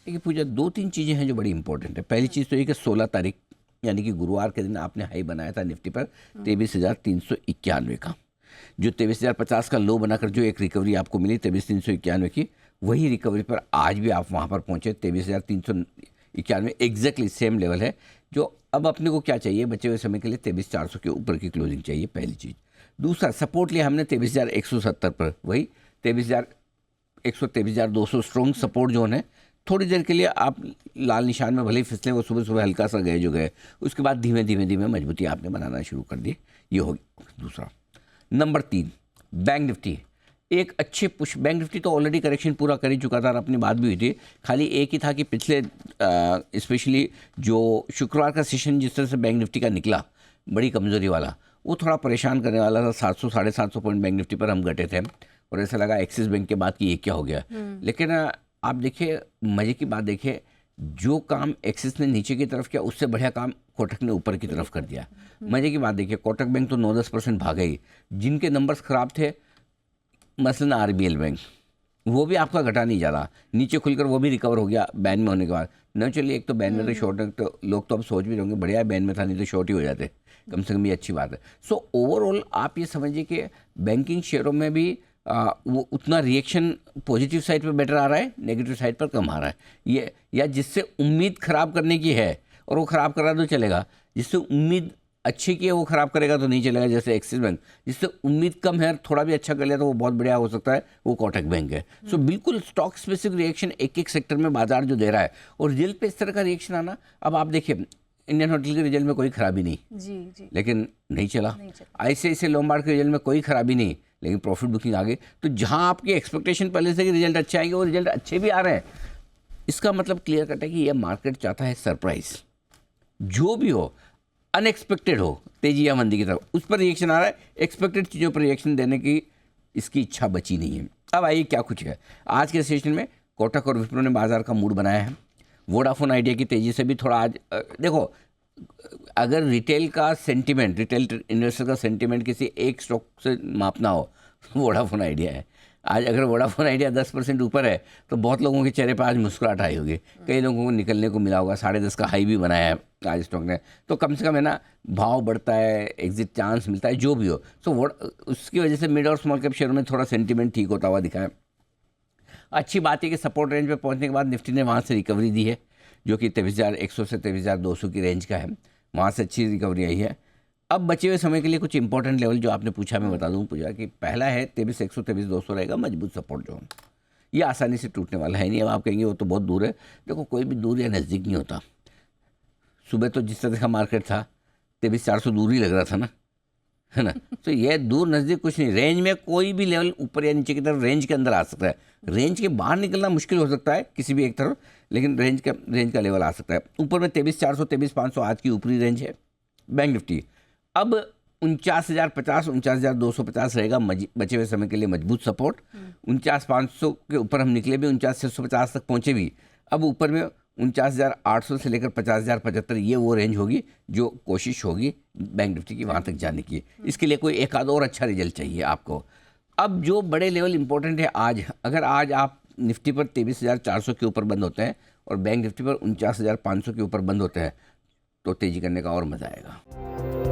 देखिए पूजा, 2-3 चीज़ें हैं जो बड़ी इंपॉर्टेंट है। पहली चीज़ तो ये कि 16 तारीख यानी कि गुरुवार के दिन आपने हाई बनाया था निफ्टी पर 23,391 का, जो 23,050 का लो बनाकर जो एक रिकवरी आपको मिली 23,391 की, वही रिकवरी पर आज भी आप वहाँ पर पहुँचे 23,391, एग्जैक्टली सेम लेवल है। जो अब अपने को क्या चाहिए बचे हुए समय के लिए, 23,400 के ऊपर की क्लोजिंग चाहिए, पहली चीज़। दूसरा, सपोर्ट लिया हमने 23,170 पर, वही 23,100 23,200 स्ट्रॉन्ग सपोर्ट जोन है। थोड़ी देर के लिए आप लाल निशान में भले ही फिसले, वो सुबह सुबह हल्का सा गए जो गए, उसके बाद धीमे धीमे धीमे मजबूती आपने बनाना शुरू कर दी, ये होगी दूसरा। नंबर 3, बैंक निफ्टी एक अच्छे पुश। बैंक निफ्टी तो ऑलरेडी करेक्शन पूरा कर ही चुका था और अपनी बात भी हुई थी, खाली एक ही था कि पिछले स्पेशली जो शुक्रवार का सेशन जिस तरह से बैंक निफ्टी का निकला बड़ी कमज़ोरी वाला, वो थोड़ा परेशान करने वाला था। 700 750 पॉइंट बैंक निफ्टी पर हम घटे थे और ऐसा लगा एक्सिस बैंक के बाद कि ये क्या हो गया। लेकिन आप देखिए, मज़े की बात देखिए, जो काम एक्सिस ने नीचे की तरफ किया उससे बढ़िया काम कोटक ने ऊपर की तरफ कर दिया। मज़े की बात देखिए, कोटक बैंक तो 9-10% भागा ही। जिनके नंबर्स ख़राब थे, मसलन आरबीएल बैंक, वो भी आपका घटा नहीं जा रहा, नीचे खुलकर वो भी रिकवर हो गया बैन में होने के बाद। न चलिए, एक तो बैन में तो शॉर्ट, तो लोग तो अब सोच भी रहे होंगे बढ़िया बैन में था, नहीं तो शॉर्ट ही हो जाते, कम से कम ये अच्छी बात है। सो ओवरऑल आप ये समझिए कि बैंकिंग शेयरों में भी वो उतना रिएक्शन पॉजिटिव साइड पे बेटर आ रहा है, नेगेटिव साइड पर कम आ रहा है। ये या जिससे उम्मीद ख़राब करने की है और वो ख़राब कर रहा तो चलेगा, जिससे उम्मीद अच्छे की है वो ख़राब करेगा तो नहीं चलेगा, जैसे एक्सिस बैंक। जिससे उम्मीद कम है, थोड़ा भी अच्छा कर लिया तो वो बहुत बढ़िया हो सकता है, वो कोटक बैंक है। सो बिल्कुल स्टॉक स्पेसिफिक रिएक्शन एक एक सेक्टर में बाजार जो दे रहा है, और रिजल्ट पे इस तरह का रिएक्शन आना। अब आप देखिए, इंडियन होटल के रिजल्ट में कोई खराबी नहीं जी। लेकिन नहीं चला। ICICI लोम्बार्ड के रिजल्ट में कोई खराबी नहीं लेकिन प्रॉफिट बुकिंग आ गई। तो जहां आपकी एक्सपेक्टेशन पहले से कि रिजल्ट अच्छे आएंगे, वो रिजल्ट अच्छे भी आ रहे हैं। इसका मतलब क्लियर कट है कि यह मार्केट चाहता है सरप्राइज, जो भी हो, अनएक्सपेक्टेड हो, तेजी या मंदी की तरफ, उस पर रिएक्शन आ रहा है। एक्सपेक्टेड चीज़ों पर रिएक्शन देने की इसकी इच्छा बची नहीं है। अब आइए क्या कुछ है आज के सेशन में। कोटक और विप्रो ने बाजार का मूड बनाया है। वोडाफोन आइडिया की तेज़ी से भी थोड़ा आज देखो, अगर रिटेल का सेंटिमेंट, रिटेल इन्वेस्टर का सेंटिमेंट किसी एक स्टॉक से मापना हो तो वोडाफोन आइडिया है। आज अगर वोडाफोन आइडिया 10% ऊपर है तो बहुत लोगों के चेहरे पर आज मुस्कुराहट आई होगी, कई लोगों को निकलने को मिला होगा। 10.5 का हाई भी बनाया है आज स्टॉक ने, तो कम से कम है ना, भाव बढ़ता है, एग्जिट चांस मिलता है, जो भी हो। सो उसकी वजह से मिड और स्मॉल कैप शेयर में थोड़ा सेंटिमेंट ठीक होता हुआ दिखा है। अच्छी बात है कि सपोर्ट रेंज पे पहुंचने के बाद निफ्टी ने वहाँ से रिकवरी दी है, जो कि 23,100 से 23,200 की रेंज का है, वहाँ से अच्छी रिकवरी आई है। अब बचे हुए समय के लिए कुछ इंपॉर्टेंट लेवल जो आपने पूछा, मैं बता दूं पूछा कि पहला है 23,100 23,200 रहेगा मजबूत सपोर्ट जोन। ये आसानी से टूटने वाला है नहीं। अब आप कहेंगे वो तो बहुत दूर है, देखो कोई भी दूर या नज़दीक नहीं होता। सुबह तो जिस तरह का मार्केट था 23,400 दूर ही लग रहा था ना, है ना। तो ये दूर नज़दीक कुछ नहीं, रेंज में कोई भी लेवल ऊपर या नीचे की तरफ रेंज के अंदर आ सकता है। रेंज के बाहर निकलना मुश्किल हो सकता है किसी भी एक तरफ, लेकिन रेंज का लेवल आ सकता है। ऊपर में 23,400 23,500 आज की ऊपरी रेंज है बैंक निफ्टी। अब 49,050 49,250 रहेगा बचे हुए समय के लिए मजबूत सपोर्ट। 49,500 के ऊपर हम निकले भी, 49,650 तक पहुँचे भी। अब ऊपर में 49,800 से लेकर 50,075, ये वो रेंज होगी जो कोशिश होगी बैंक निफ्टी की वहाँ तक जाने की। इसके लिए कोई एक आध और अच्छा रिजल्ट चाहिए आपको। अब जो बड़े लेवल इंपॉर्टेंट है आज, अगर आज आप निफ्टी पर 23,400 के ऊपर बंद होते हैं और बैंक निफ्टी पर 49,500 के ऊपर बंद होते हैं तो तेज़ी करने का और मज़ा आएगा।